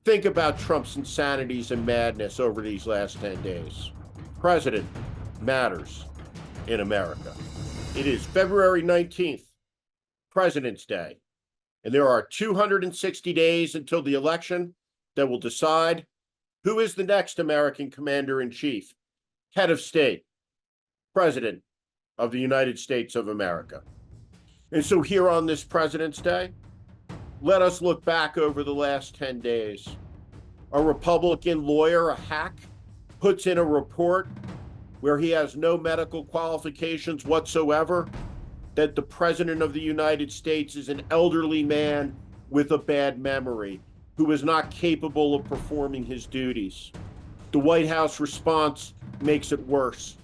Think about Trump's insanities and madness over these last 10 days. President matters in America. It is February 19th, President's Day, and there are 260 days until the election that will decide who is the next American commander-in-chief, head of state, President of the United States of America. And so here on this President's Day, let us look back over the last 10 days. A Republican lawyer, a hack, puts in a report where he has no medical qualifications whatsoever, that the President of the United States is an elderly man with a bad memory who is not capable of performing his duties. The White House response makes it worse.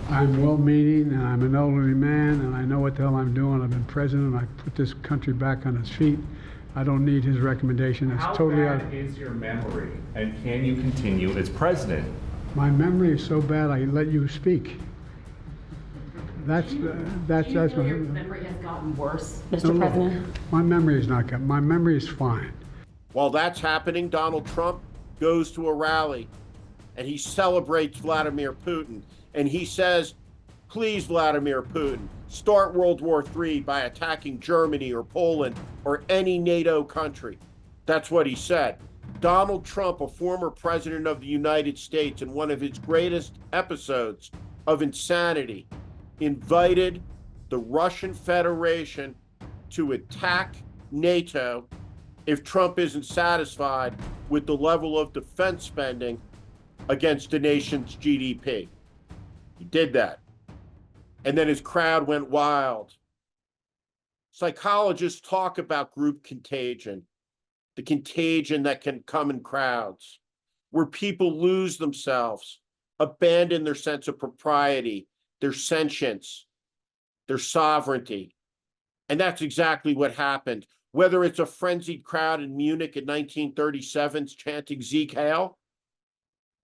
I'm well-meaning, and I'm an elderly man, and I know what the hell I'm doing. I've been president. I put this country back on its feet. I don't need his recommendation. It's How totally bad is your memory, and can you continue as president? My memory is so bad I let you speak. That's Do you feel your memory has gotten worse, Mr. President? My memory is not good. My memory is fine. While that's happening, Donald Trump goes to a rally and he celebrates Vladimir Putin. And he says, please, Vladimir Putin, start World War III by attacking Germany or Poland or any NATO country. That's what he said. Donald Trump, a former president of the United States, in one of his greatest episodes of insanity, invited the Russian Federation to attack NATO if Trump isn't satisfied with the level of defense spending against the nation's GDP. He did that. And then his crowd went wild. Psychologists talk about group contagion, the contagion that can come in crowds, where people lose themselves, abandon their sense of propriety, their sentience, their sovereignty. And that's exactly what happened. Whether it's a frenzied crowd in Munich in 1937 chanting Sieg Heil,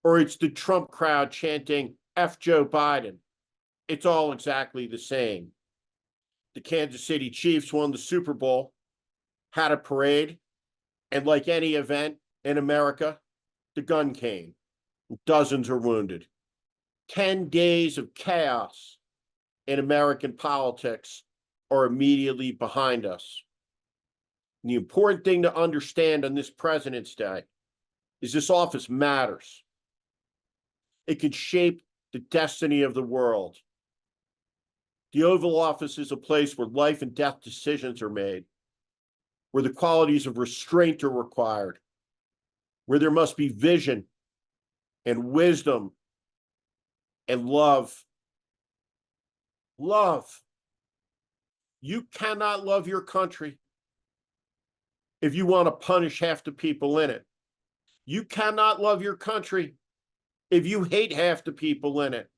or it's the Trump crowd chanting F Joe Biden, it's all exactly the same. The Kansas City Chiefs won the Super Bowl, had a parade, and like any event in America, the gun came. Dozens are wounded. 10 days of chaos in American politics are immediately behind us. And the important thing to understand on this President's Day is this office matters. It can shape the destiny of the world. The Oval Office is a place where life and death decisions are made, where the qualities of restraint are required, where there must be vision and wisdom and love. Love. You cannot love your country if you want to punish half the people in it. You cannot love your country if you hate half the people in it.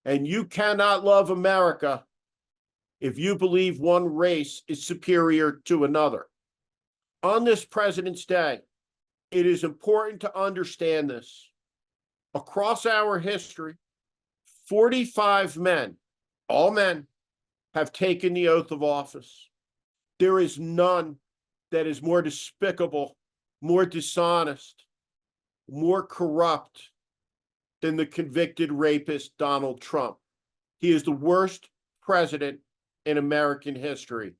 And you cannot love America if you believe one race is superior to another. On this President's Day, it is important to understand this. Across our history, 45 men, all men, have taken the oath of office. There is none that is more despicable, more dishonest, more corrupt than the convicted rapist Donald Trump. He is the worst president in American history,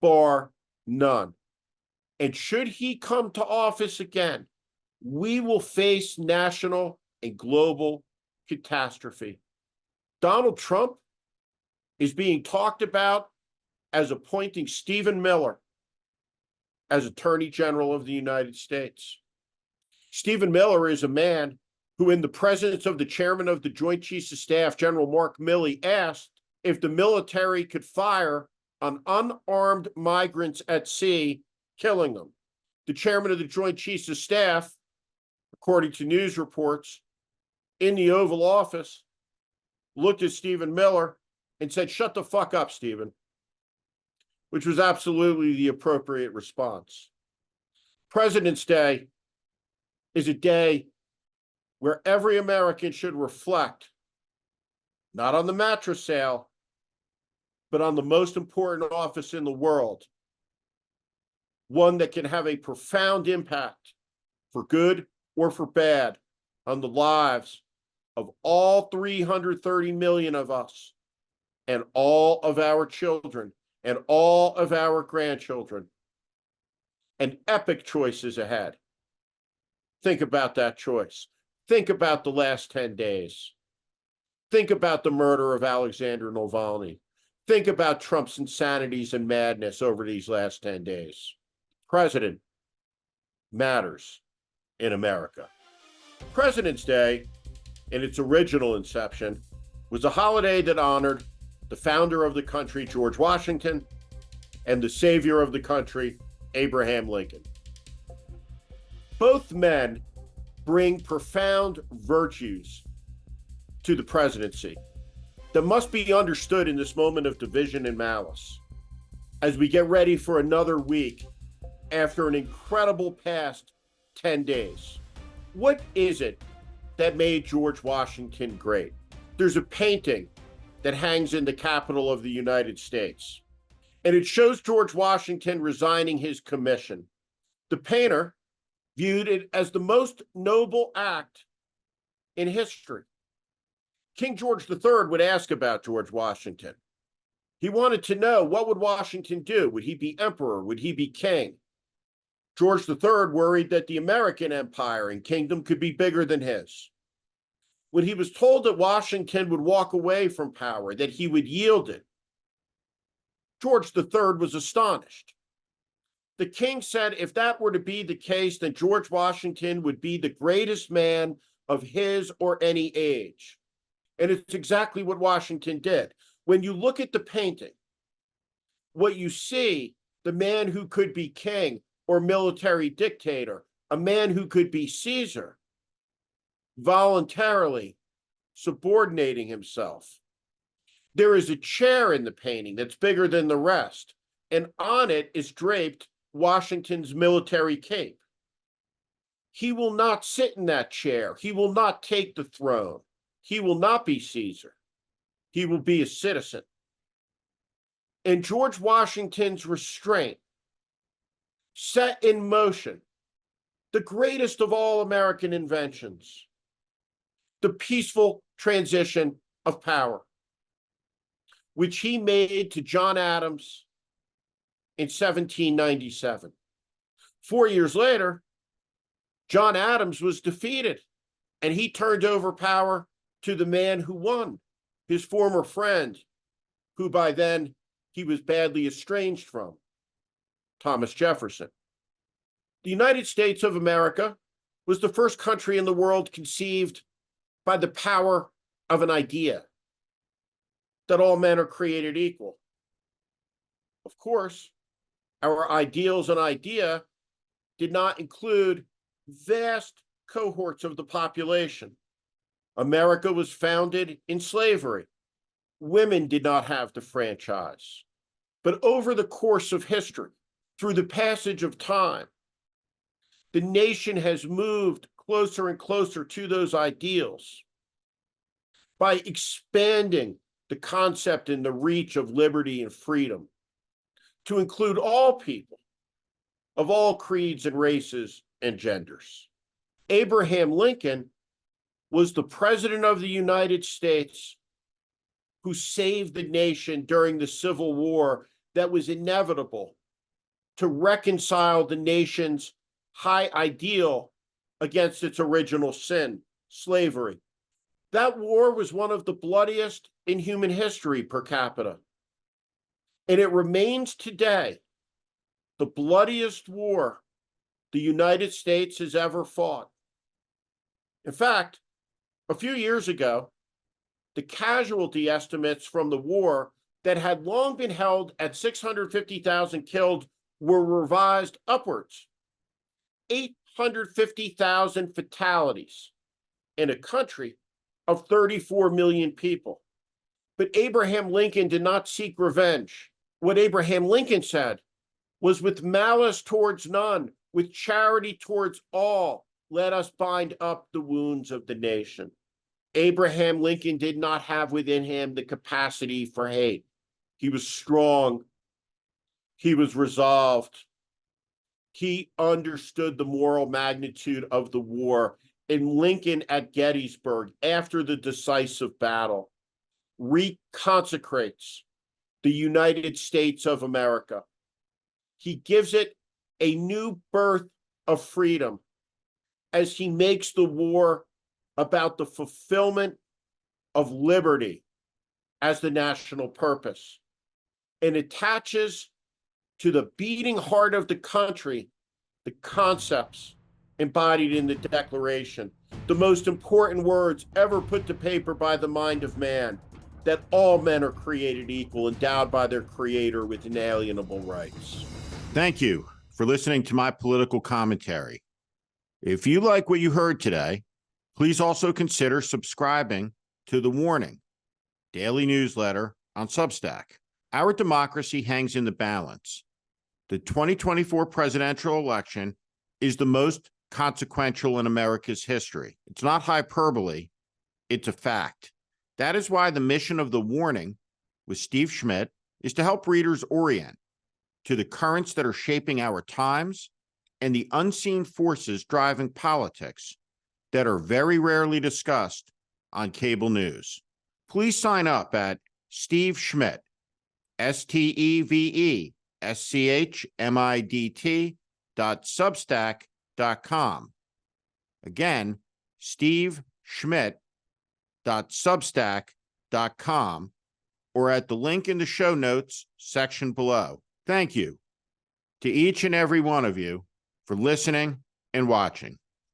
bar none. And should he come to office again, we will face national and global catastrophe. Donald Trump is being talked about as appointing Stephen Miller as Attorney General of the United States. Stephen Miller is a man who, in the presence of the chairman of the Joint Chiefs of Staff, General Mark Milley, asked if the military could fire on unarmed migrants at sea, killing them. The chairman of the Joint Chiefs of Staff, according to news reports, in the Oval Office, looked at Stephen Miller and said, "Shut the fuck up, Stephen," which was absolutely the appropriate response. President's Day is a day where every American should reflect, not on the mattress sale, but on the most important office in the world. one that can have a profound impact for good or for bad on the lives of all 330 million of us and all of our children and all of our grandchildren. An epic choice is ahead. Think about that choice. Think about the last 10 days. Think about the murder of Alexander Navalny. Think about Trump's insanities and madness over these last 10 days. President matters in America. President's Day, in its original inception, was a holiday that honored the founder of the country, George Washington, and the savior of the country, Abraham Lincoln. Both men bring profound virtues to the presidency that must be understood in this moment of division and malice as we get ready for another week after an incredible past 10 days. What is it that made George Washington great? There's a painting that hangs in the Capitol of the United States, and it shows George Washington resigning his commission. The painter viewed it as the most noble act in history. King George III would ask about George Washington. He wanted to know, what would Washington do? Would he be emperor? Would he be king? George III worried that the American empire and kingdom could be bigger than his. When he was told that Washington would walk away from power, that he would yield it, George III was astonished. The king said if that were to be the case, then George Washington would be the greatest man of his or any age. And it's exactly what Washington did. When you look at the painting, what you see, the man who could be king or military dictator, a man who could be Caesar, voluntarily subordinating himself. There is a chair in the painting that's bigger than the rest, and on it is draped Washington's military cape. He will not sit in that chair. He will not take the throne. He will not be Caesar. He will be a citizen. And George Washington's restraint set in motion the greatest of all American inventions, the peaceful transition of power, which he made to John Adams in 1797. 4 years later, John Adams was defeated, and he turned over power to the man who won, his former friend, who by then he was badly estranged from, Thomas Jefferson. The United States of America was the first country in the world conceived by the power of an idea, that all men are created equal. Of course, our ideals and idea did not include vast cohorts of the population. America was founded in slavery. Women did not have the franchise. But over the course of history, through the passage of time, the nation has moved closer and closer to those ideals by expanding the concept and the reach of liberty and freedom to include all people of all creeds and races and genders. Abraham Lincoln was the president of the United States who saved the nation during the Civil War that was inevitable to reconcile the nation's high ideal against its original sin, slavery. That war was one of the bloodiest in human history per capita. And it remains today the bloodiest war the United States has ever fought. In fact, a few years ago, the casualty estimates from the war that had long been held at 650,000 killed were revised upwards. 850,000 fatalities in a country of 34 million people. But Abraham Lincoln did not seek revenge. What Abraham Lincoln said was, with malice towards none, with charity towards all, let us bind up the wounds of the nation. Abraham Lincoln did not have within him the capacity for hate. He was strong. He was resolved. He understood the moral magnitude of the war. And Lincoln at Gettysburg, after the decisive battle, reconsecrates the United States of America. He gives it a new birth of freedom as he makes the war about the fulfillment of liberty as the national purpose, and attaches to the beating heart of the country the concepts embodied in the Declaration, the most important words ever put to paper by the mind of man, that all men are created equal, endowed by their Creator with inalienable rights. Thank you for listening to my political commentary. If you like what you heard today, please also consider subscribing to The Warning, daily newsletter on Substack. Our democracy hangs in the balance. The 2024 presidential election is the most consequential in America's history. It's not hyperbole, it's a fact. That is why the mission of The Warning with Steve Schmidt is to help readers orient to the currents that are shaping our times and the unseen forces driving politics that are very rarely discussed on cable news. Please sign up at Steve Schmidt, SteveSchmidt.substack.com. Again, SteveSchmidt.substack.com, or at the link in the show notes section below. Thank you to each and every one of you for listening and watching.